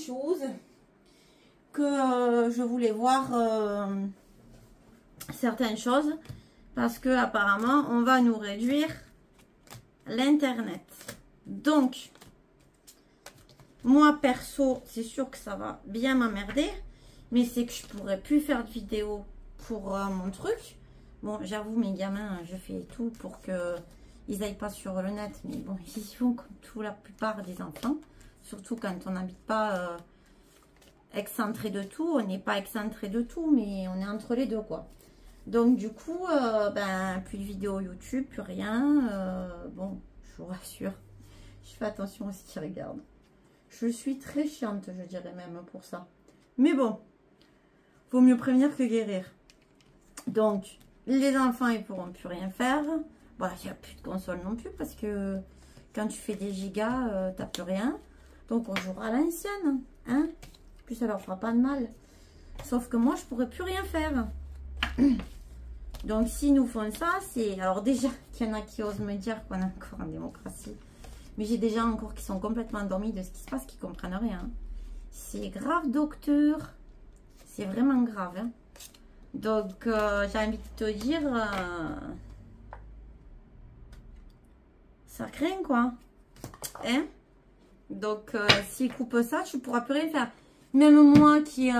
chose que je voulais voir certaines choses parce que apparemment on va nous réduire l'internet. Donc moi perso, c'est sûr que ça va bien m'emmerder, mais c'est que je pourrais plus faire de vidéos pour mon truc. Bon, j'avoue, mes gamins, je fais tout pour que ils aillent pas sur le net, mais bon, ils y vont comme tout la plupart des enfants, surtout quand on n'habite pas excentré de tout. On n'est pas excentré de tout, mais on est entre les deux, quoi. Donc du coup, ben, plus de vidéos YouTube, plus rien. Bon, je vous rassure, je fais attention à ce qu'ils regardent. Je suis très chiante, je dirais même, pour ça. Mais bon, vaut mieux prévenir que guérir. Donc, les enfants, ils pourront plus rien faire. Bon, il n'y a plus de console non plus, parce que quand tu fais des gigas, t'as plus rien. Donc, on jouera à l'ancienne, hein. Puis, ça leur fera pas de mal. Sauf que moi, je pourrais plus rien faire. Donc, s'ils nous font ça, c'est... Alors, déjà, qu'il y en a qui osent me dire qu'on est encore en démocratie. Mais j'ai des gens encore qui sont complètement endormis de ce qui se passe, qui ne comprennent rien. C'est grave, docteur. C'est vraiment grave. Hein. Donc, j'ai envie de te dire... ça craint, quoi. Hein? Donc, s'ils coupent ça, tu ne pourras plus rien faire. Même moi qui...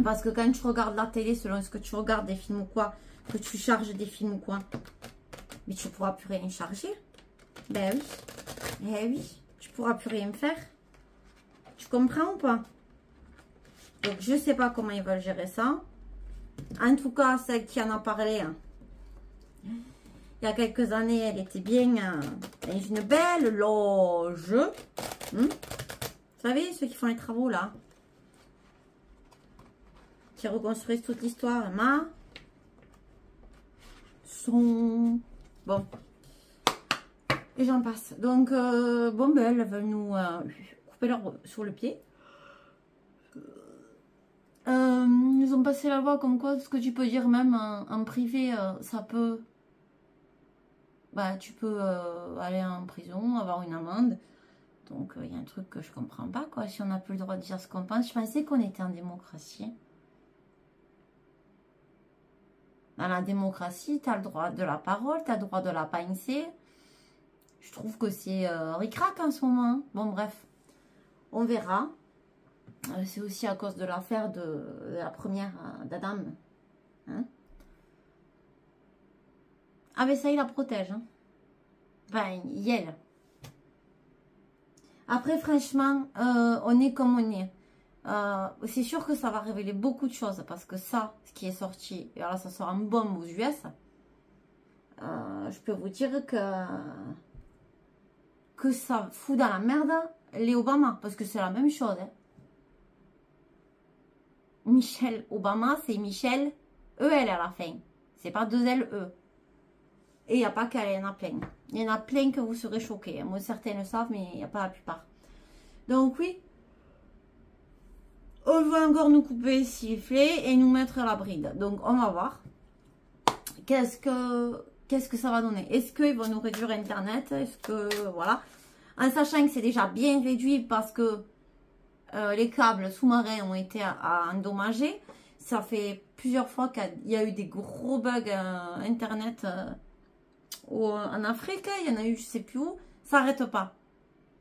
parce que quand tu regardes la télé, selon ce que tu regardes, des films ou quoi, que tu charges des films ou quoi, mais tu ne pourras plus rien charger. Ben oui. Eh oui, tu pourras plus rien faire. Tu comprends ou pas? Donc, je sais pas comment ils veulent gérer ça. En tout cas, celle qui en a parlé, hein, il y a quelques années, elle était bien dans une belle loge. Vous savez, ceux qui font les travaux, là. Qui reconstruisent toute l'histoire. Son... Bon... Et j'en passe. Donc, bon, ben, elles veulent nous couper l'herbe sur le pied. Ils ont passé la voix comme quoi, ce que tu peux dire même en privé, ça peut... Bah, tu peux aller en prison, avoir une amende. Donc, il y a un truc que je comprends pas, quoi. Si on n'a plus le droit de dire ce qu'on pense. Je pensais qu'on était en démocratie. Dans la démocratie, tu as le droit de la parole, tu as le droit de la pensée. Je trouve que c'est ric-rac en ce moment. Bon, bref, on verra. C'est aussi à cause de l'affaire de la première d'Adam. Hein? Ah, mais ça, il la protège. Hein? Enfin, elle. Après, franchement, on est comme on est. C'est sûr que ça va révéler beaucoup de choses. Parce que ça, ce qui est sorti, et alors ça sera une bombe aux US. Je peux vous dire que ça fout dans la merde les Obama, parce que c'est la même chose. Hein. Michelle Obama, c'est Michelle E-L à la fin. C'est pas 2 L-E. Et il n'y a pas qu'elle, il y en a plein. Il y en a plein que vous serez choqués. Moi, certains le savent, mais il n'y a pas la plupart. Donc oui, on va encore nous couper, siffler et nous mettre à la bride. Donc on va voir. Qu'est-ce que ça va donner? Est-ce qu'ils vont nous réduire Internet? Est-ce que, voilà. En sachant que c'est déjà bien réduit parce que les câbles sous-marins ont été endommagés. Ça fait plusieurs fois qu'il y a eu des gros bugs Internet en Afrique. Il y en a eu je sais plus où. Ça n'arrête pas.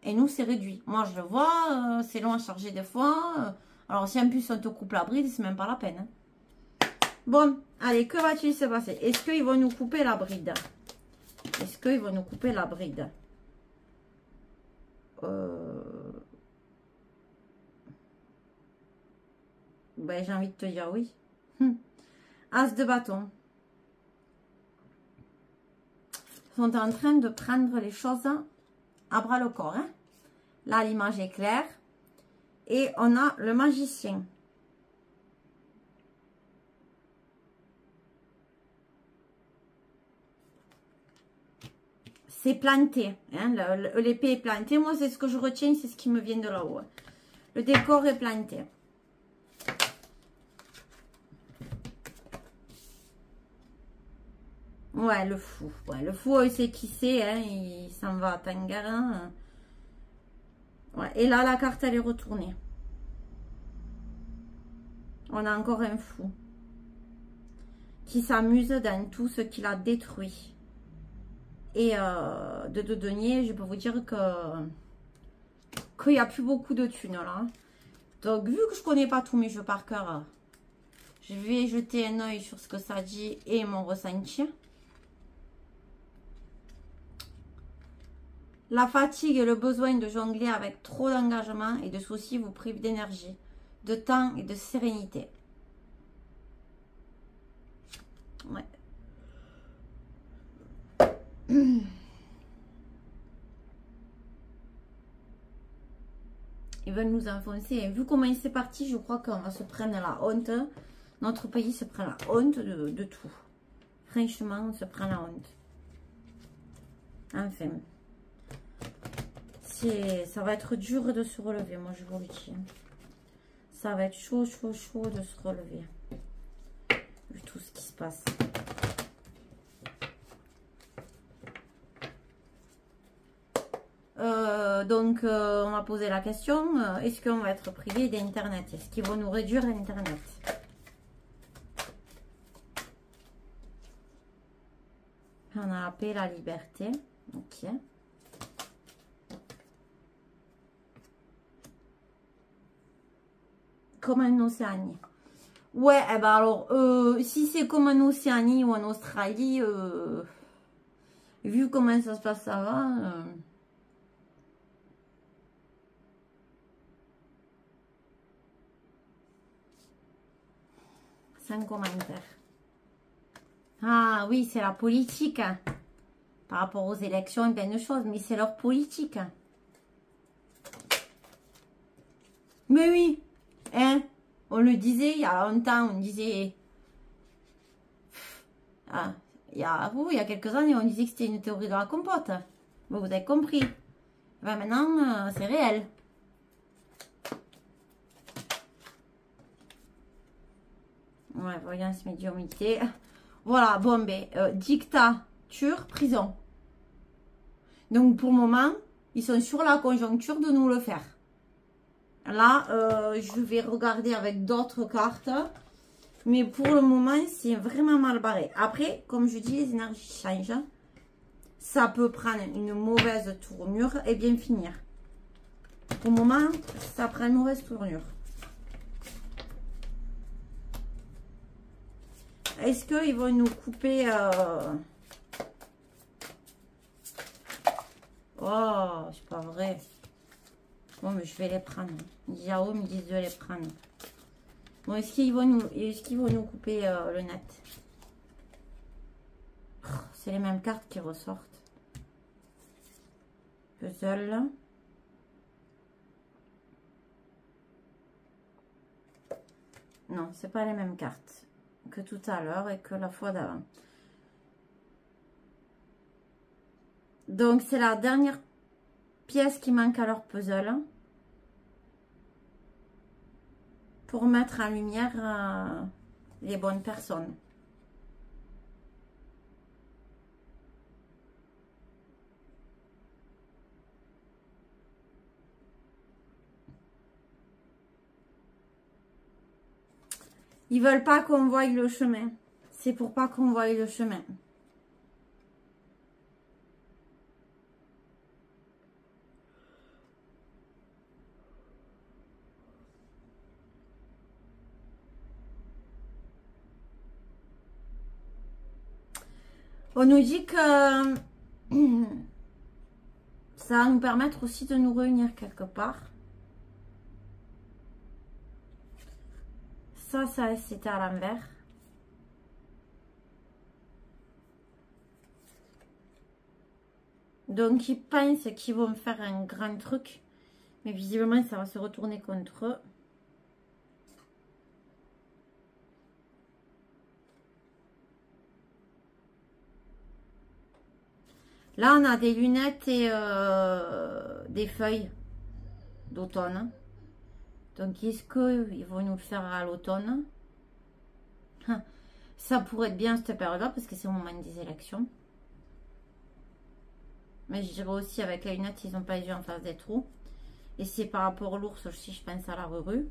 Et nous, c'est réduit. Moi, je le vois. C'est long à charger des fois. Alors, si en plus on te coupe la bride, c'est même pas la peine. Hein. Bon, allez, que va-t-il se passer? Est-ce qu'ils vont nous couper la bride? Est-ce qu'ils vont nous couper la bride? Ben, j'ai envie de te dire oui. As de bâton. Ils sont en train de prendre les choses à bras le corps. Hein. Là, l'image est claire. Et on a le magicien. C'est planté. Hein, l'épée est plantée. Moi, c'est ce que je retiens. C'est ce qui me vient de là-haut. Le décor est planté. Ouais, le fou. Ouais, le fou, il sait qui c'est. Hein, il s'en va à Tangarin. Ouais, et là, la carte, elle est retournée. On a encore un fou qui s'amuse dans tout ce qu'il a détruit. Et de deux deniers, je peux vous dire que qu'il n'y a plus beaucoup de thunes là. Donc, vu que je connais pas tous mes jeux par cœur, je vais jeter un œil sur ce que ça dit et mon ressenti. La fatigue et le besoin de jongler avec trop d'engagement et de soucis vous privent d'énergie, de temps et de sérénité. Ouais. Ils veulent nous enfoncer. Et vu comment c'est parti, je crois qu'on va se prendre la honte. Notre pays se prend la honte de tout. Franchement, on se prend la honte. Enfin. Ça va être dur de se relever, moi je vous le dis. Ça va être chaud, chaud, chaud de se relever. Vu tout ce qui se passe. Donc, on m'a posé la question, est-ce qu'on va être privé d'Internet? Est-ce qu'ils vont nous réduire Internet? On a la paix, la liberté. Ok. Comme en Océanie. Ouais, eh ben alors, si c'est comme en Océanie ou en Australie, vu comment ça se passe, ça va. Sans commentaire. Ah oui, c'est la politique. Hein. Par rapport aux élections et plein de choses, mais c'est leur politique. Mais oui, hein, on le disait il y a longtemps, on disait... Ah, il y a quelques années, on disait que c'était une théorie de la compote. Bon, vous avez compris. Ben maintenant, c'est réel. Ouais, voyance, médiumnité. Voilà, bon, ben, dictature, prison. Donc, pour le moment, ils sont sur la conjoncture de nous le faire. Là, je vais regarder avec d'autres cartes. Mais pour le moment, c'est vraiment mal barré. Après, comme je dis, les énergies changent. Ça peut prendre une mauvaise tournure et bien finir. Pour le moment, ça prend une mauvaise tournure. Est-ce qu'ils vont nous couper... Oh, c'est pas vrai. Bon, mais je vais les prendre. Yao me dit de les prendre. Bon, est-ce qu'ils vont nous couper le net? C'est les mêmes cartes qui ressortent. Puzzle. Non, c'est pas les mêmes cartes que tout à l'heure et que la fois d'avant. Donc, c'est la dernière pièce qui manque à leur puzzle. Pour mettre en lumière les bonnes personnes. Ils veulent pas qu'on voie le chemin. C'est pour pas qu'on voie le chemin. On nous dit que ça va nous permettre aussi de nous réunir quelque part. Ça c'était à l'envers. Donc, ils pensent qu'ils vont faire un grand truc. Mais visiblement, ça va se retourner contre eux. Là, on a des lunettes et des feuilles d'automne. Donc, est-ce qu'ils vont nous le faire à l'automne? Ça pourrait être bien cette période-là parce que c'est au moment des élections. Mais je dirais aussi avec les lunettes, ils n'ont pas les yeux en face des trous. Et c'est par rapport à l'ours si je pense à la rue.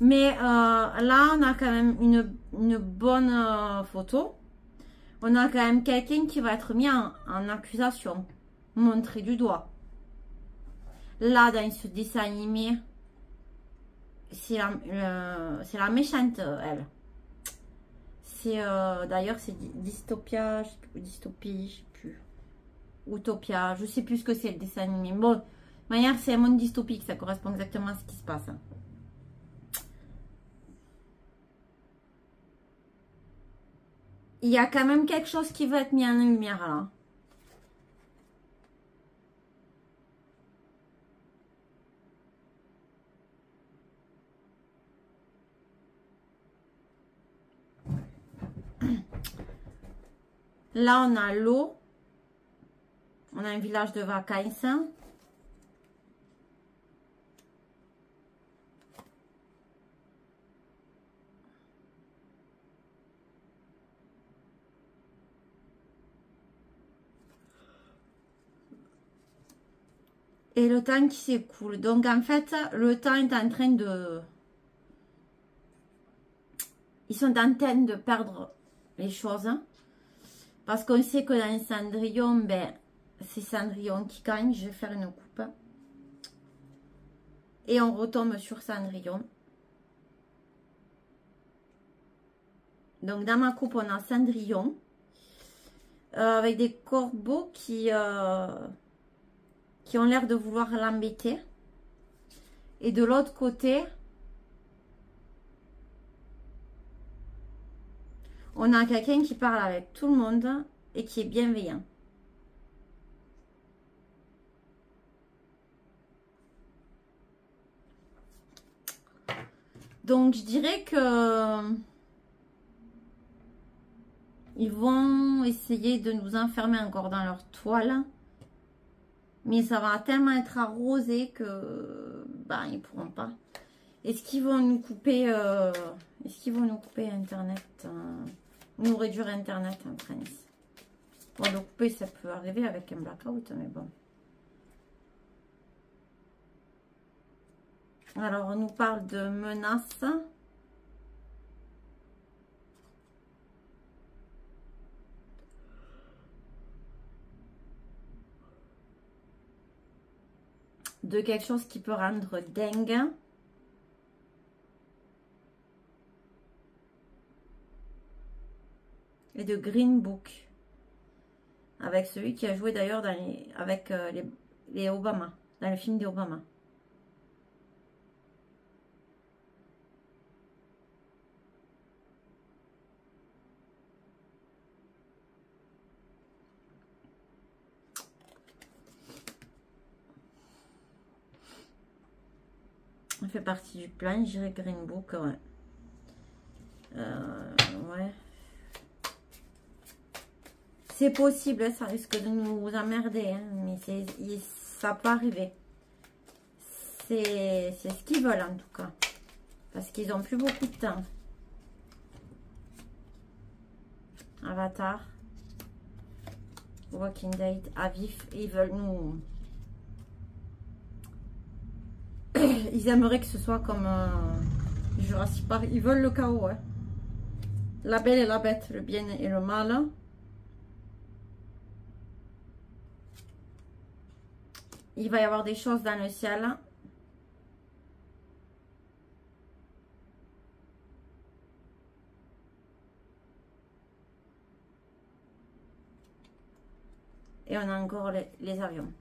Mais là, on a quand même une bonne photo. On a quand même quelqu'un qui va être mis en accusation, montré du doigt. Là, dans ce dessin animé, c'est la méchante, elle. C'est d'ailleurs, c'est Dystopia, je sais plus, Dystopie, je sais plus. Utopia, je sais plus ce que c'est le dessin animé. Bon, de manière, c'est un monde dystopique, ça correspond exactement à ce qui se passe. Il y a quand même quelque chose qui va être mis en lumière là. Là, on a l'eau. On a un village de vacances. Et le temps qui s'écoule. Donc, en fait, le temps est en train de... Ils sont en train de perdre les choses. Parce qu'on sait que dans Cendrillon, ben, c'est Cendrillon qui gagne. Je vais faire une coupe. Et on retombe sur Cendrillon. Donc, dans ma coupe, on a Cendrillon. Avec des corbeaux qui ont l'air de vouloir l'embêter. Et de l'autre côté, on a quelqu'un qui parle avec tout le monde et qui est bienveillant. Donc, je dirais que ils vont essayer de nous enfermer encore dans leur toile. Mais ça va tellement être arrosé que ben, ils pourront pas. Est-ce qu'ils vont nous couper Internet, nous réduire Internet en France? Bon, le couper, ça peut arriver avec un blackout, mais bon. Alors, on nous parle de menaces. De quelque chose qui peut rendre dingue. Et de Green Book. Avec celui qui a joué d'ailleurs avec les Obama. Dans le film des Obama. Ça fait partie du plan, je dirais Green Book, ouais. Ouais. C'est possible, ça risque de nous emmerder, hein, mais ça peut arriver. C'est ce qu'ils veulent en tout cas. Parce qu'ils n'ont plus beaucoup de temps. Avatar. Walking Dead, Avif, ils veulent nous... Ils aimeraient que ce soit comme Jurassic Park. Ils veulent le chaos, ouais. La belle et la bête, le bien et le mal. Il va y avoir des choses dans le ciel. Et on a encore les avions.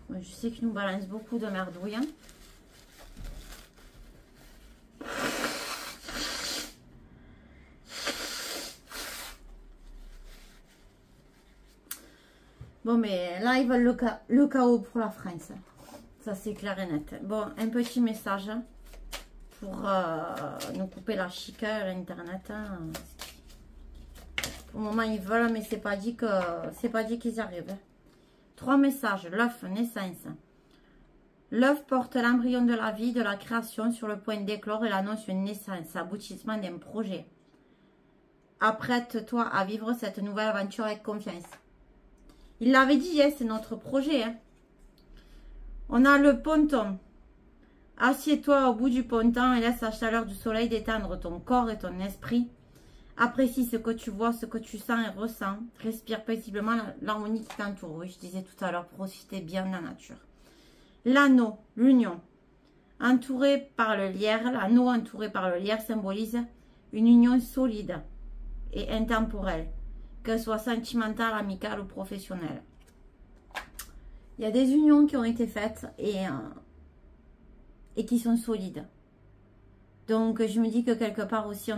Je sais qu'ils nous balancent beaucoup de merdouilles. Hein. Bon, mais là, ils veulent le chaos pour la France. Ça, c'est clair et net. Bon, un petit message pour nous couper la chic, l'internet. Hein. Pour le moment, ils veulent, mais c'est pas dit qu'ils y arrivent. 3 messages. L'œuf, naissance. L'œuf porte l'embryon de la vie, de la création sur le point d'éclore et l'annonce une naissance, aboutissement d'un projet. apprête-toi à vivre cette nouvelle aventure avec confiance. Il l'avait dit, hein, c'est notre projet. Hein. On a le ponton. Assieds-toi au bout du ponton et laisse la chaleur du soleil détendre ton corps et ton esprit. Apprécie ce que tu vois, ce que tu sens et ressens. Respire paisiblement l'harmonie qui t'entoure. Oui, je disais tout à l'heure, profitez bien de la nature. L'anneau, l'union. Entouré par le lierre, l'anneau entouré par le lierre symbolise une union solide et intemporelle, qu'elle soit sentimentale, amicale ou professionnelle. Il y a des unions qui ont été faites et qui sont solides. Donc, je me dis que quelque part aussi,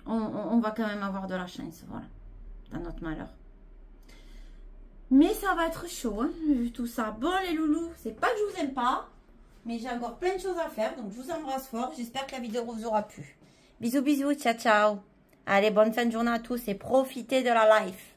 on va quand même avoir de la chance, voilà, dans notre malheur. Mais ça va être chaud, hein, tout ça. Bon, les loulous, c'est pas que je vous aime pas, mais j'ai encore plein de choses à faire, donc je vous embrasse fort. J'espère que la vidéo vous aura plu. Bisous, bisous, ciao, ciao. Allez, bonne fin de journée à tous et profitez de la life.